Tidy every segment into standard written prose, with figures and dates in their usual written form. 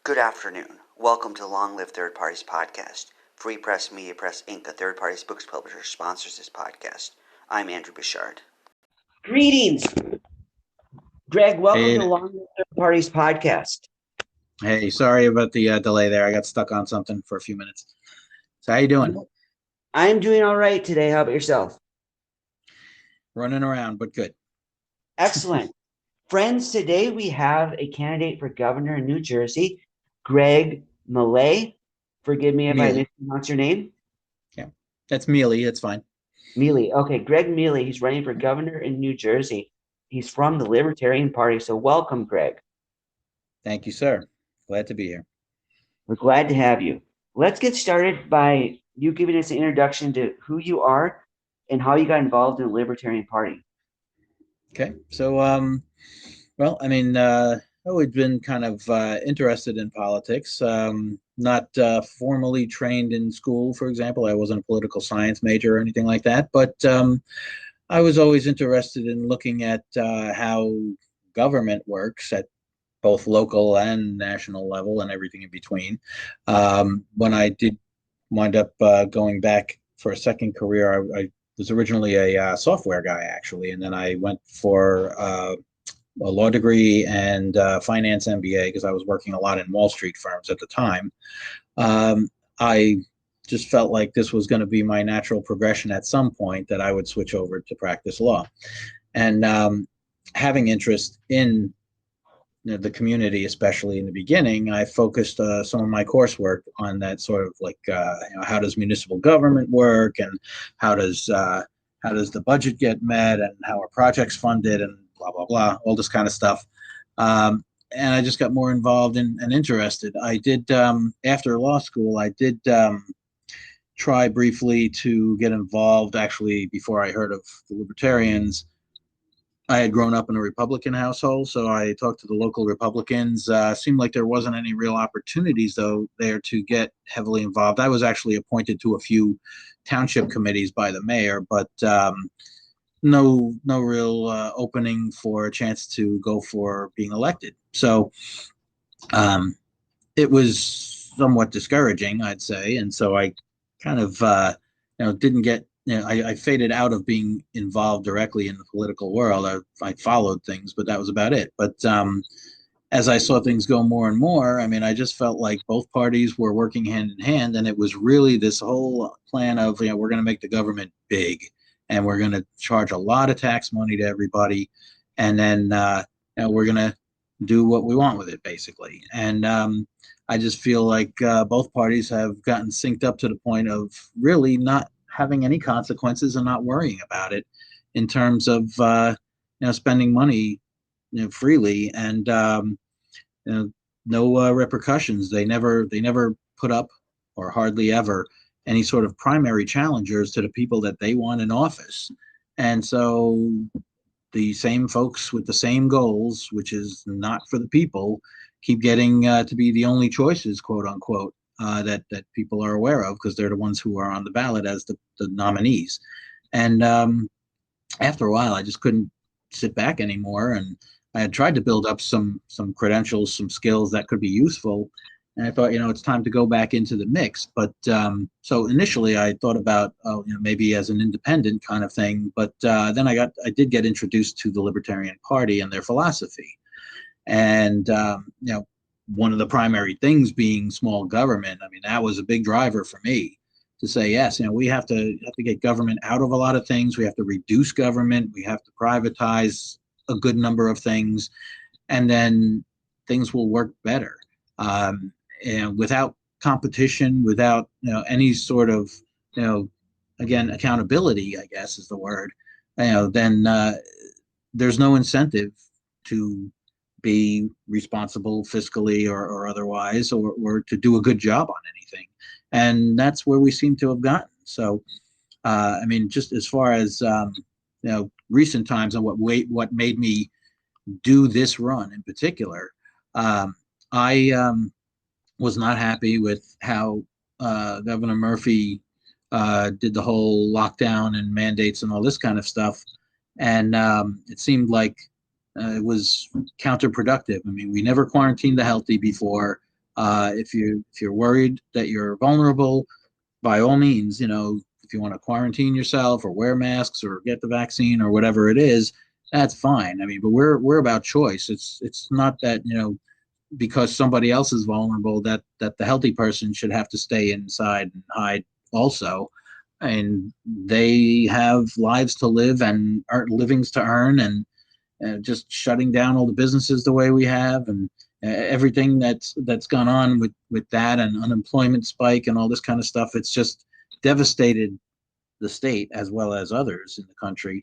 Good afternoon. Welcome to Long Live Third Parties Podcast. Free Press Media Press Inc., a third parties books publisher, sponsors this podcast. I'm Andrew Bouchard. Greetings, Greg. Welcome Hey, to Long Live Third Parties Podcast. hey, sorry about the delay there. I got stuck on something for a few minutes. So how you doing? I'm doing all right today. How about yourself? Running around, but good. Excellent. Friends, today we have a candidate for governor in New Jersey, Gregg Mele. Forgive me if I Mele. mispronounce your name. Yeah, that's Mele. It's fine. Mele. Okay, Gregg Mele. He's running for governor in New Jersey. He's from the Libertarian Party. So welcome, Greg. Thank you, sir. Glad to be here. We're glad to have you. Let's get started by you giving us an introduction to who you are and how you got involved in the Libertarian Party. Okay. So, well, I've always been kind of interested in politics. Not formally trained in school, for example. I wasn't a political science major or anything like that, but I was always interested in looking at how government works at both local and national level and everything in between. When I did wind up going back for a second career, I was originally a software guy, actually, and then I went for a law degree and finance MBA because I was working a lot in Wall Street firms at the time. I just felt like this was going to be my natural progression at some point, that I would switch over to practice law. And having interest in the community, especially in the beginning, I focused some of my coursework on that sort of like, how does municipal government work, and how does the budget get met, and how are projects funded, and blah, blah, blah, all this kind of stuff. And I just got more involved and interested. I did, after law school, I did try briefly to get involved, actually, before I heard of the Libertarians. I had grown up in a Republican household, so I talked to the local Republicans. Seemed like there wasn't any real opportunities, though, there to get heavily involved. I was actually appointed to a few township committees by the mayor, but no real opening for a chance to go for being elected. So it was somewhat discouraging, I'd say, and so I kind of didn't get. I faded out of being involved directly in the political world. I followed things, but that was about it. But as I saw things go more and more, I just felt like both parties were working hand in hand, and it was really this whole plan of, we're going to make the government big, and we're going to charge a lot of tax money to everybody, and then we're going to do what we want with it, basically. And I just feel like both parties have gotten synced up to the point of really not having any consequences and not worrying about it in terms of spending money freely, and no repercussions. They never put up, or hardly ever, any sort of primary challengers to the people that they want in office. And so the same folks with the same goals, which is not for the people, keep getting to be the only choices, quote unquote, that people are aware of, because they're the ones who are on the ballot as the nominees. And after a while, I just couldn't sit back anymore, and I had tried to build up some credentials, some skills that could be useful, and I thought, it's time to go back into the mix. But so initially, I thought about maybe as an independent kind of thing, but then I did get introduced to the Libertarian Party and their philosophy, and one of the primary things being small government. That was a big driver for me to say, yes, we have to get government out of a lot of things. We have to reduce government. We have to privatize a good number of things, and then things will work better. And without competition, without any sort of again, accountability, I guess is the word. Then there's no incentive to be responsible fiscally or otherwise, or to do a good job on anything. And that's where we seem to have gotten. So, just as far as, recent times and what made me do this run in particular, I was not happy with how Governor Murphy did the whole lockdown and mandates and all this kind of stuff. And it seemed like it was counterproductive. We never quarantined the healthy before. If you're worried that you're vulnerable, by all means, if you want to quarantine yourself or wear masks or get the vaccine or whatever it is, that's fine. I mean, but we're about choice. It's not that, because somebody else is vulnerable that the healthy person should have to stay inside and hide also. And they have lives to live and livings to earn, and just shutting down all the businesses the way we have, and everything that's gone on with that, and unemployment spike and all this kind of stuff. It's just devastated the state as well as others in the country,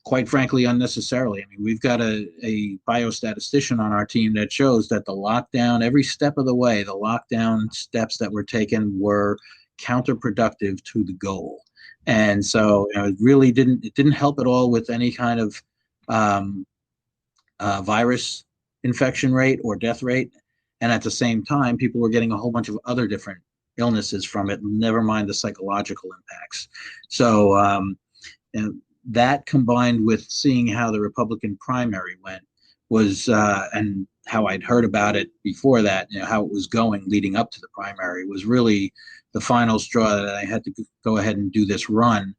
quite frankly, unnecessarily. I mean, we've got a biostatistician on our team that shows that the lockdown, every step of the way, the lockdown steps that were taken were counterproductive to the goal. And so it really didn't help at all with any kind of virus infection rate or death rate. And at the same time, people were getting a whole bunch of other different illnesses from it, never mind the psychological impacts. So that, combined with seeing how the Republican primary went, was and how I'd heard about it before that, how it was going leading up to the primary, was really the final straw that I had to go ahead and do this run.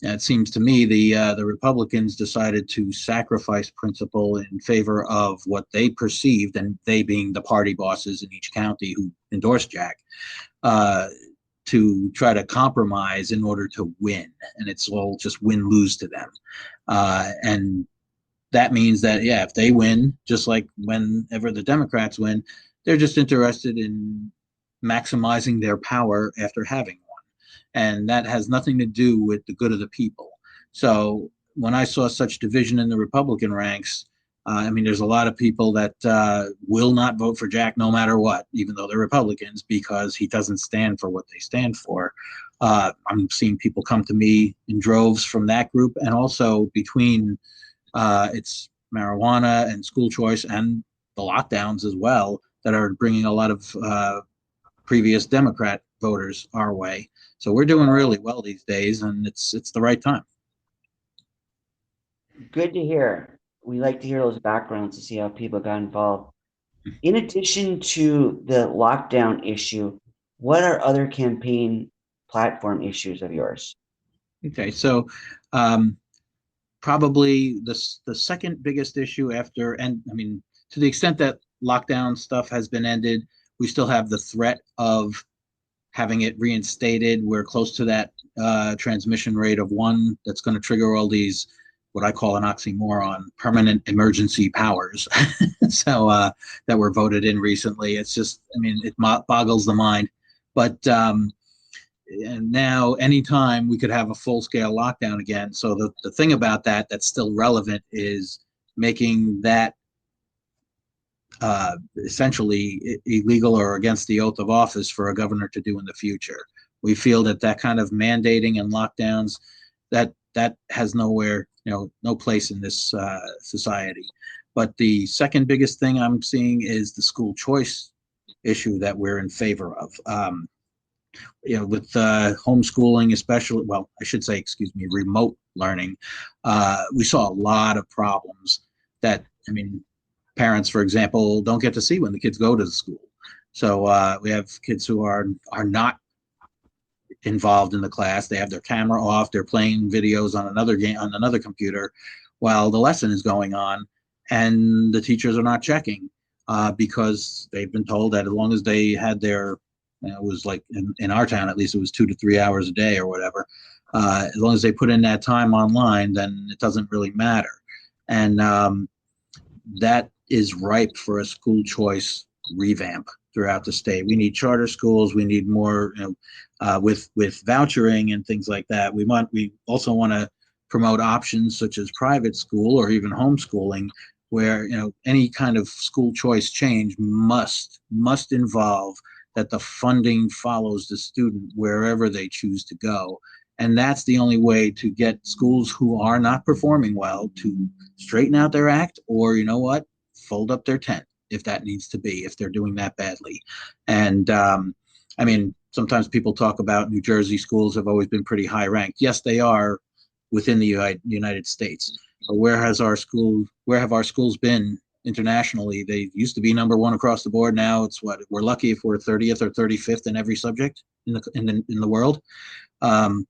It seems to me the Republicans decided to sacrifice principle in favor of what they perceived, and they being the party bosses in each county who endorsed Jack, to try to compromise in order to win. And it's all just win-lose to them. And that means that, if they win, just like whenever the Democrats win, they're just interested in maximizing their power after having one. And that has nothing to do with the good of the people. So when I saw such division in the Republican ranks, I mean, there's a lot of people that will not vote for Jack no matter what, even though they're Republicans, because he doesn't stand for what they stand for. I'm seeing people come to me in droves from that group, and also between it's marijuana and school choice and the lockdowns as well, that are bringing a lot of previous Democrat voters our way. So we're doing really well these days, and it's the right time. Good to hear. We like to hear those backgrounds to see how people got involved. In addition to the lockdown issue, what are other campaign platform issues of yours? Okay, so probably the second biggest issue after, and I mean, to the extent that lockdown stuff has been ended, we still have the threat of having it reinstated. We're close to that transmission rate of 1 that's going to trigger all these, what I call an oxymoron, permanent emergency powers. So that were voted in recently. It's just, I mean, it boggles the mind. But and now anytime we could have a full-scale lockdown again. So the thing about that that's still relevant is making that essentially illegal or against the oath of office for a governor to do in the future. We feel that kind of mandating and lockdowns, that has nowhere, no place in this society. But the second biggest thing I'm seeing is the school choice issue that we're in favor of. With homeschooling, especially, well, I should say, remote learning, we saw a lot of problems that, I mean, parents, for example, don't get to see when the kids go to the school. So we have kids who are not involved in the class. They have their camera off. They're playing videos on another game on another computer while the lesson is going on, and the teachers are not checking because they've been told that as long as they had their, it was like in our town, at least it was 2 to 3 hours a day or whatever. As long as they put in that time online, then it doesn't really matter. And that is ripe for a school choice revamp throughout the state. We need charter schools. We need more, with vouchering and things like that. We also want to promote options such as private school or even homeschooling, where any kind of school choice change must involve that the funding follows the student wherever they choose to go. And that's the only way to get schools who are not performing well to straighten out their act, or fold up their tent if that needs to be, if they're doing that badly. And I mean, sometimes people talk about New Jersey schools have always been pretty high ranked. Yes, they are within the United States. But where have our schools been internationally. They used to be number one across the board. Now it's what we're lucky if we're 30th or 35th in every subject in the world. Um,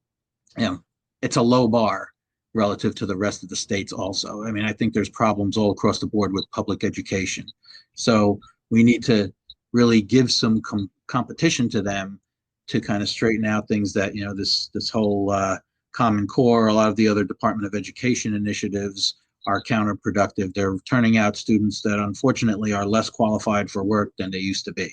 you know, it's a low bar relative to the rest of the states also. I mean, I think there's problems all across the board with public education. So we need to really give some competition to them to kind of straighten out things that, you know, this whole Common Core, a lot of the other Department of Education initiatives are counterproductive. They're turning out students that unfortunately are less qualified for work than they used to be.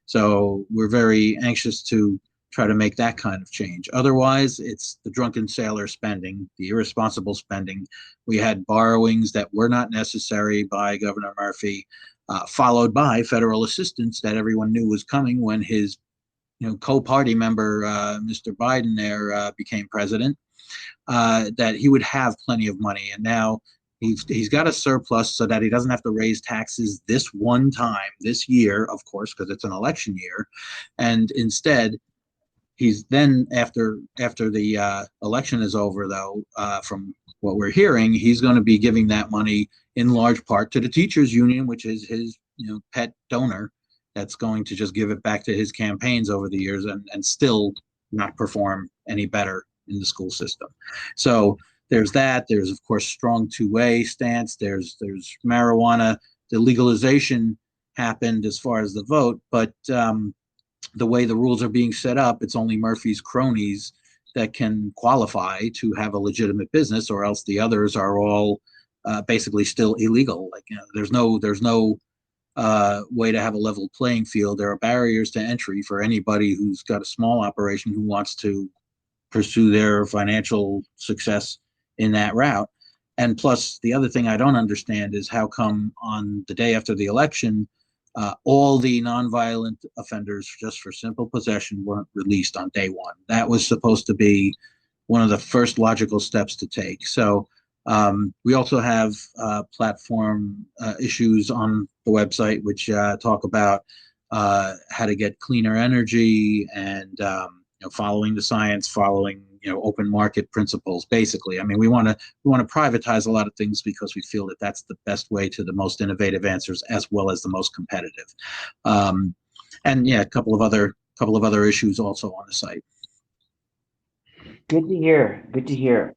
So we're very anxious to try to make that kind of change. Otherwise, it's the drunken sailor spending, the irresponsible spending. We had borrowings that were not necessary by Governor Murphy, followed by federal assistance that everyone knew was coming when his, you know, co-party member, Mr. Biden there became president, that he would have plenty of money. And now he's got a surplus so that he doesn't have to raise taxes this one time, this year, of course, because it's an election year. And instead, he's then, after the election is over, though, from what we're hearing, he's going to be giving that money in large part to the teachers union, which is his, you know, pet donor, that's going to just give it back to his campaigns over the years and still not perform any better in the school system. So there's that. There's, of course, strong two-way stance. There's marijuana. The legalization happened as far as the vote, but the way the rules are being set up, it's only Murphy's cronies that can qualify to have a legitimate business, or else the others are all basically still illegal. Like, you know, there's no way to have a level playing field. There are barriers to entry for anybody who's got a small operation who wants to pursue their financial success in that route. And plus, the other thing I don't understand is how come on the day after the election, all the nonviolent offenders just for simple possession weren't released on day one. That was supposed to be one of the first logical steps to take. So we also have platform issues on the website, which talk about how to get cleaner energy and you know, following the science, following, you know, open market principles. Basically, I mean, we want to privatize a lot of things because we feel that that's the best way to the most innovative answers as well as the most competitive. And yeah, a couple of other issues also on the site. Good to hear. Good to hear.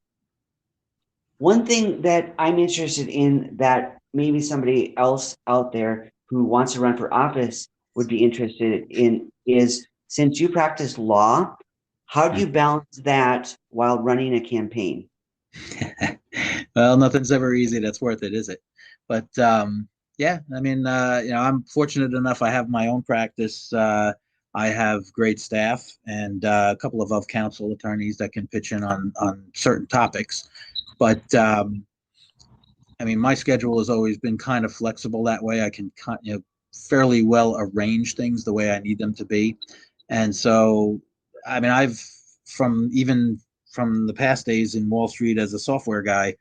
One thing that I'm interested in that maybe somebody else out there who wants to run for office would be interested in is, since you practice law, how do you balance that while running a campaign? Well, nothing's ever easy that's worth it, is it? But yeah, I mean, you know, I'm fortunate enough. I have my own practice. I have great staff and a couple of counsel attorneys that can pitch in on certain topics. But I mean, my schedule has always been kind of flexible that way. I can, you know, fairly well arrange things the way I need them to be. And so, I mean, even from the past days in Wall Street as a software guy,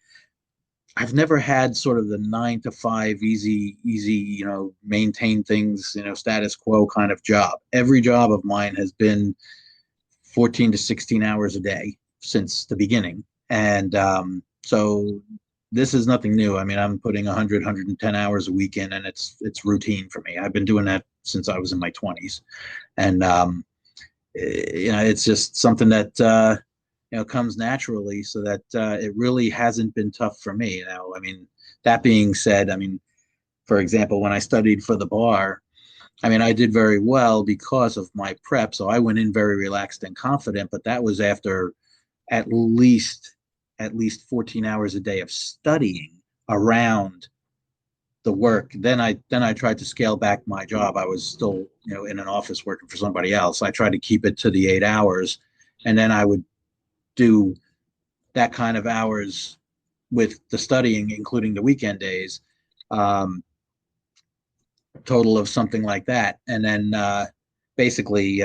I've never had sort of the 9 to 5 easy, you know, maintain things, you know, status quo kind of job. Every job of mine has been 14 to 16 hours a day since the beginning. And so this is nothing new. I mean, I'm putting 110 hours a week in, and it's routine for me. I've been doing that since I was in my 20s. And, you know, it's just something that, you know, comes naturally, so that it really hasn't been tough for me. Now, I mean, that being said, I mean, for example, when I studied for the bar, I mean, I did very well because of my prep. So I went in very relaxed and confident, but that was after at least 14 hours a day of studying around the work. Then I tried to scale back my job. I was still, you know, in an office working for somebody else. I tried to keep it to the 8 hours, and then I would do that kind of hours with the studying, including the weekend days, total of something like that. And then basically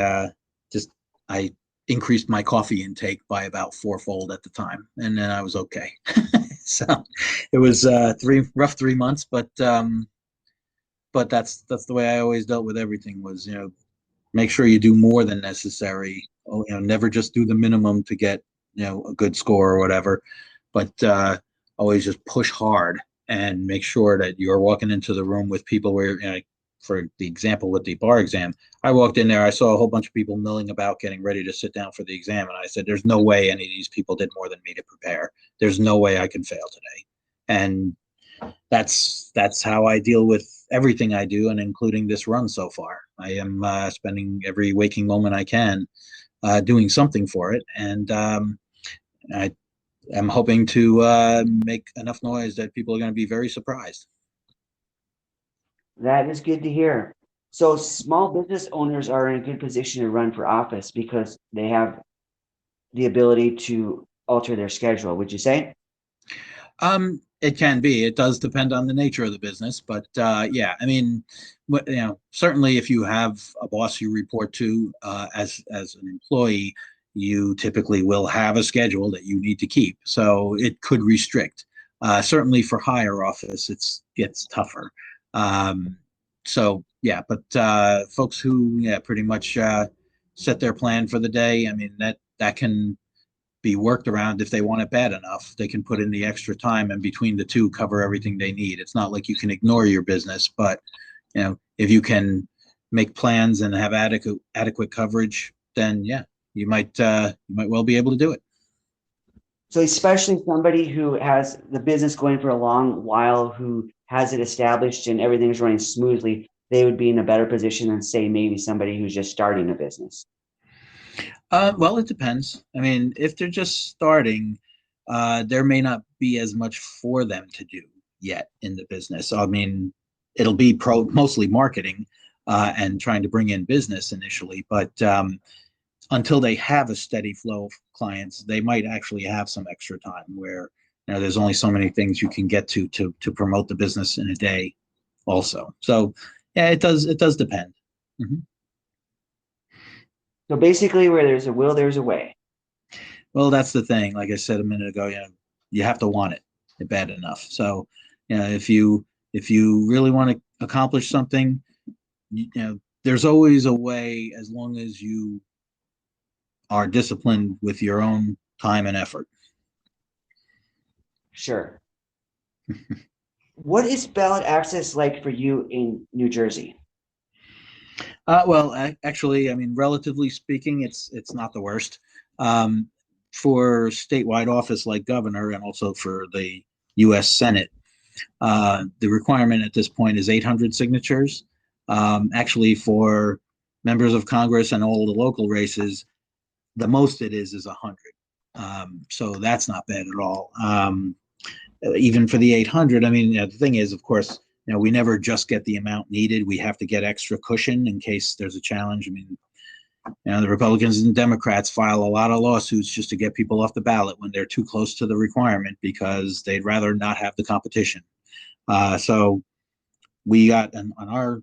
just I increased my coffee intake by about fourfold at the time, and then I was okay. So it was rough 3 months, but that's the way I always dealt with everything. Was, you know, make sure you do more than necessary. You know, never just do the minimum to get, you know, a good score or whatever, but always just push hard and make sure that you're walking into the room with people where, for the example with the bar exam, I walked in there, I saw a whole bunch of people milling about getting ready to sit down for the exam. And I said, there's no way any of these people did more than me to prepare. There's no way I can fail today. And that's how I deal with everything I do, and including this run so far. I am spending every waking moment I can doing something for it. And I am hoping to make enough noise that people are going to be very surprised. That is good to hear. So small business owners are in a good position to run for office because they have the ability to alter their schedule, would you say? It can be. It does depend on the nature of the business, but yeah, I mean, certainly if you have a boss you report to as an employee, you typically will have a schedule that you need to keep. So it could restrict. Certainly for higher office, gets tougher. So yeah, but folks who pretty much set their plan for the day, I mean that can be worked around. If they want it bad enough, they can put in the extra time, and between the two cover everything they need. It's not like you can ignore your business, but if you can make plans and have adequate coverage, then yeah, you might well be able to do it. So especially somebody who has the business going for a long while, who has it established and everything's running smoothly, they would be in a better position than, say, maybe somebody who's just starting a business. Well, it depends. I mean, if they're just starting, there may not be as much for them to do yet in the business. I mean, it'll be mostly marketing and trying to bring in business initially, but until they have a steady flow of clients, they might actually have some extra time where there's only so many things you can get to promote the business in a day also. So yeah, it does depend. Mm-hmm. So basically, where there's a will, there's a way. Well, that's the thing. Like I said a minute ago, you have to want it bad enough. So, if you really want to accomplish something, there's always a way, as long as you are disciplined with your own time and effort. Sure. What is ballot access like for you in New Jersey? Well, actually, I mean, relatively speaking, it's not the worst. For statewide office like governor, and also for the U.S. Senate, the requirement at this point is 800 signatures. Actually, for members of Congress and all the local races, the most it is 100. So that's not bad at all. Even for the 800, I mean, the thing is, of course, we never just get the amount needed. We have to get extra cushion in case there's a challenge. I mean, the Republicans and Democrats file a lot of lawsuits just to get people off the ballot when they're too close to the requirement because they'd rather not have the competition. So we got on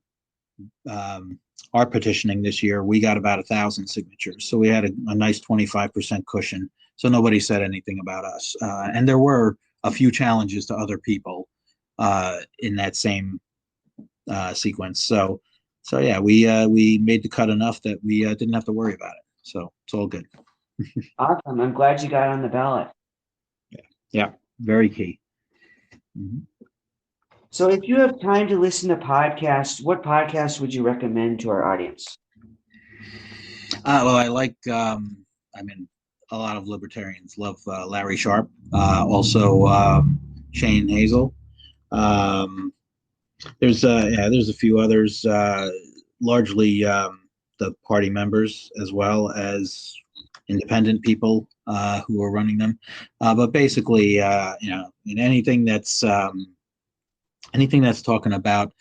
our petitioning this year, we got about 1,000 signatures. So we had a nice 25% cushion. So nobody said anything about us. And there were a few challenges to other people in that same sequence. So yeah, we made the cut enough that we didn't have to worry about it. So it's all good. Awesome. I'm glad you got on the ballot. Yeah, very key. Mm-hmm. So if you have time to listen to podcasts, what podcast would you recommend to our audience? Well, I like, I mean, a lot of libertarians love Larry Sharp, also Shane Hazel. There's a few others, largely the party members as well as independent people who are running them. But basically, in anything that's talking about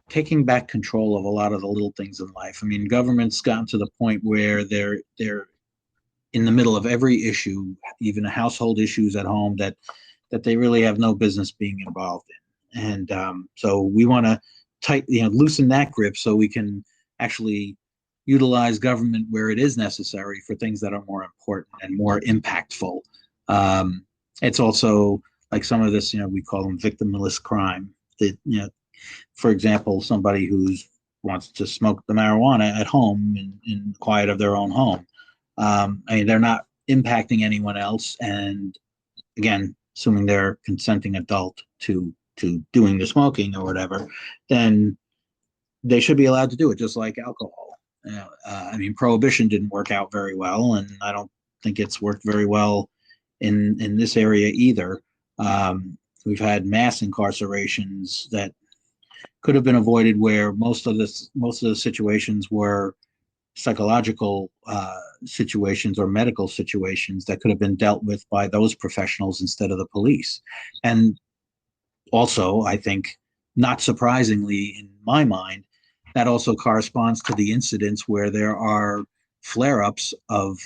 taking back control of a lot of the little things in life. I mean, government's gotten to the point where they're in the middle of every issue, even household issues at home that they really have no business being involved in. And so we want to loosen that grip so we can actually utilize government where it is necessary for things that are more important and more impactful. It's also like some of this, we call them victimless crime. That, for example, somebody who wants to smoke the marijuana at home in the quiet of their own home. I mean, they're not impacting anyone else. And again, assuming they're consenting adult to doing the smoking or whatever, then they should be allowed to do it, just like alcohol. I mean, prohibition didn't work out very well, and I don't think it's worked very well in this area either. We've had mass incarcerations that could have been avoided, where most of the situations were psychological situations or medical situations that could have been dealt with by those professionals instead of the police. And also, I think, not surprisingly in my mind, that also corresponds to the incidents where there are flare-ups of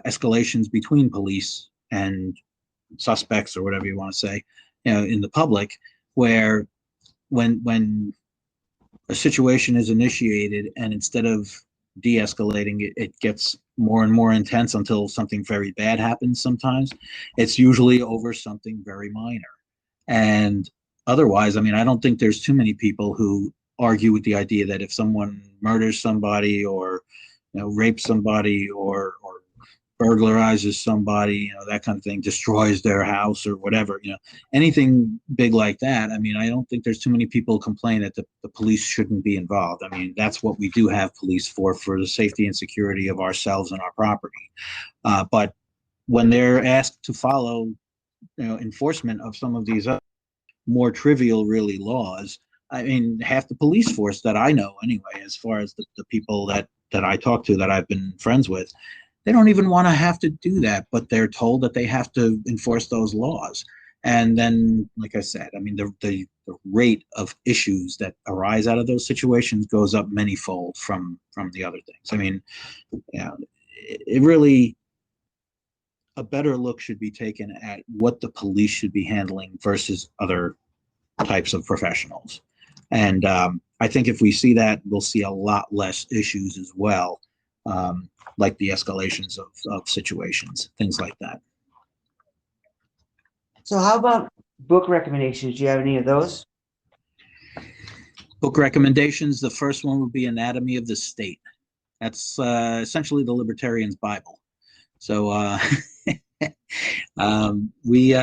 escalations between police and suspects, or whatever you want to say, in the public, where when a situation is initiated and instead of de-escalating it, it gets more and more intense until something very bad happens. Sometimes it's usually over something very minor. And otherwise, I mean, I don't think there's too many people who argue with the idea that if someone murders somebody, or rapes somebody, or burglarizes somebody, that kind of thing, destroys their house or whatever, anything big like that. I mean, I don't think there's too many people complain that the police shouldn't be involved. I mean, that's what we do have police for the safety and security of ourselves and our property. But when they're asked to follow, enforcement of some of these more trivial, really, laws, I mean, half the police force that I know anyway, as far as the people that I talk to, that I've been friends with, they don't even want to have to do that, but they're told that they have to enforce those laws. And then, like I said, I mean, the rate of issues that arise out of those situations goes up manyfold from the other things. I mean, it really, a better look should be taken at what the police should be handling versus other types of professionals. And I think if we see that, we'll see a lot less issues as well, like the escalations of situations, things like that. So how about book recommendations? Do you have any of those? Book recommendations, the first one would be Anatomy of the State. That's essentially the Libertarian's Bible. So we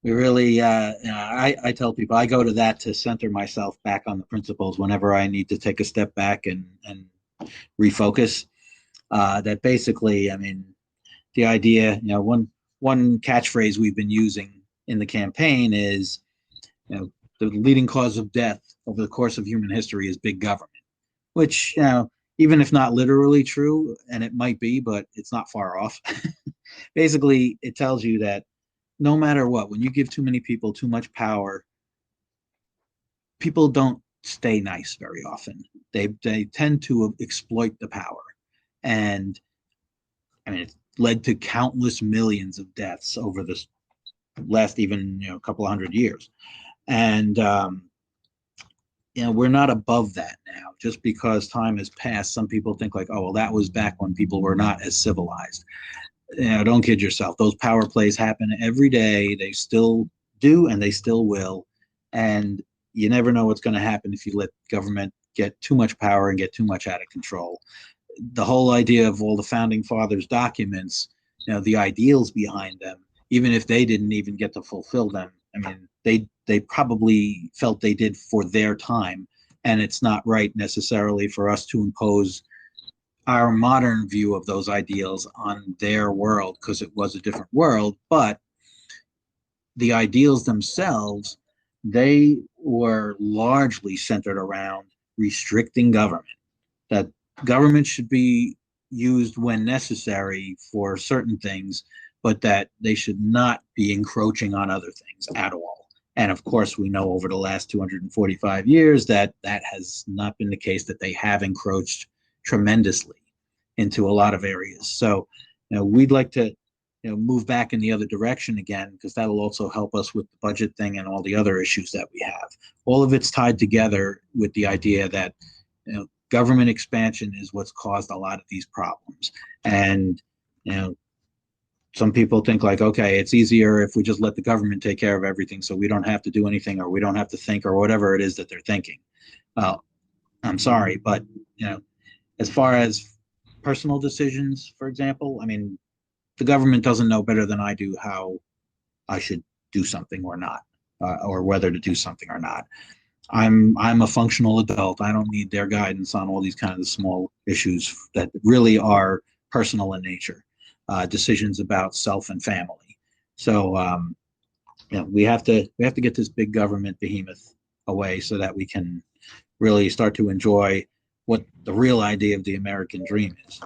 really, I tell people I go to that to center myself back on the principles whenever I need to take a step back and refocus. That basically, I mean, the idea, one catchphrase we've been using in the campaign is, the leading cause of death over the course of human history is big government, which, even if not literally true, and it might be, but it's not far off. Basically, it tells you that no matter what, when you give too many people too much power, people don't stay nice very often. They tend to exploit the power. And I mean, it's led to countless millions of deaths over this last even couple of 100 years. And we're not above that now. Just because time has passed, some people think like, oh, well, that was back when people were not as civilized. Don't kid yourself. Those power plays happen every day. They still do, and they still will. And you never know what's going to happen if you let government get too much power and get too much out of control. The whole idea of all the founding fathers' documents, the ideals behind them, even if they didn't even get to fulfill them, I mean, they probably felt they did for their time. And it's not right necessarily for us to impose our modern view of those ideals on their world, because it was a different world. But the ideals themselves, they were largely centered around restricting government, that government should be used when necessary for certain things, but that they should not be encroaching on other things at all. And of course, we know over the last 245 years that has not been the case, that they have encroached tremendously into a lot of areas. So, we'd like to, move back in the other direction again, because that'll also help us with the budget thing and all the other issues that we have. All of it's tied together with the idea that, government expansion is what's caused a lot of these problems. And, some people think like, okay, it's easier if we just let the government take care of everything, so we don't have to do anything, or we don't have to think, or whatever it is that they're thinking. Well, I'm sorry, but, as far as personal decisions, for example, I mean, the government doesn't know better than I do how I should do something or not, or whether to do something or not. I'm a functional adult. I don't need their guidance on all these kinds of small issues that really are personal in nature, decisions about self and family. So we have to get this big government behemoth away so that we can really start to enjoy what the real idea of the American dream is.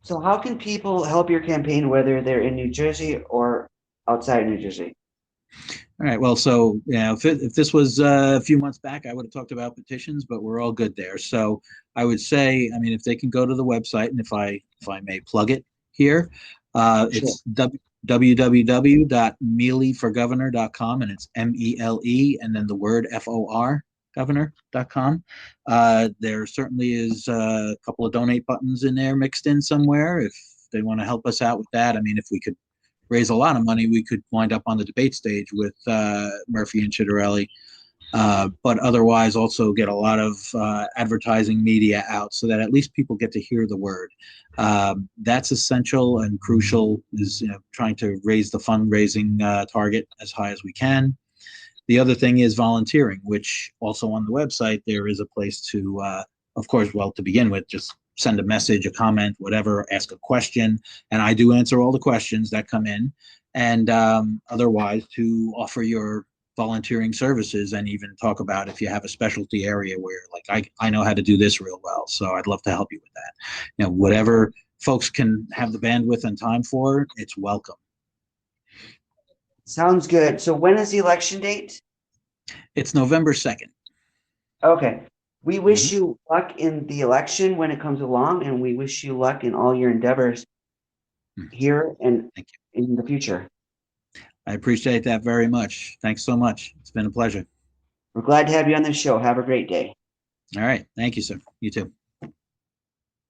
So how can people help your campaign, whether they're in New Jersey or outside New Jersey? All right. Well, so if this was a few months back, I would have talked about petitions, but we're all good there. So I would say, I mean, if they can go to the website, and if I may plug it here, Sure. it's www.meleforgovernor.com, and it's MELE, and then the word FOR, governor.com. There certainly is a couple of donate buttons in there mixed in somewhere if they want to help us out with that. I mean, if we could raise a lot of money, we could wind up on the debate stage with Murphy and Chitterelli, but otherwise also get a lot of advertising media out so that at least people get to hear the word. That's essential and crucial, is trying to raise the fundraising target as high as we can. The other thing is volunteering, which also on the website, there is a place to, of course, well, to begin with, just send a message, a comment, whatever, ask a question. And I do answer all the questions that come in. And otherwise, to offer your volunteering services and even talk about if you have a specialty area where, like, I know how to do this real well, so I'd love to help you with that. Whatever folks can have the bandwidth and time for, it's welcome. Sounds good. So when is the election date? It's November 2nd. Okay. We wish you luck in the election when it comes along, and we wish you luck in all your endeavors here and in the future. I appreciate that very much. Thanks so much. It's been a pleasure. We're glad to have you on the show. Have a great day. All right. Thank you, sir. You too.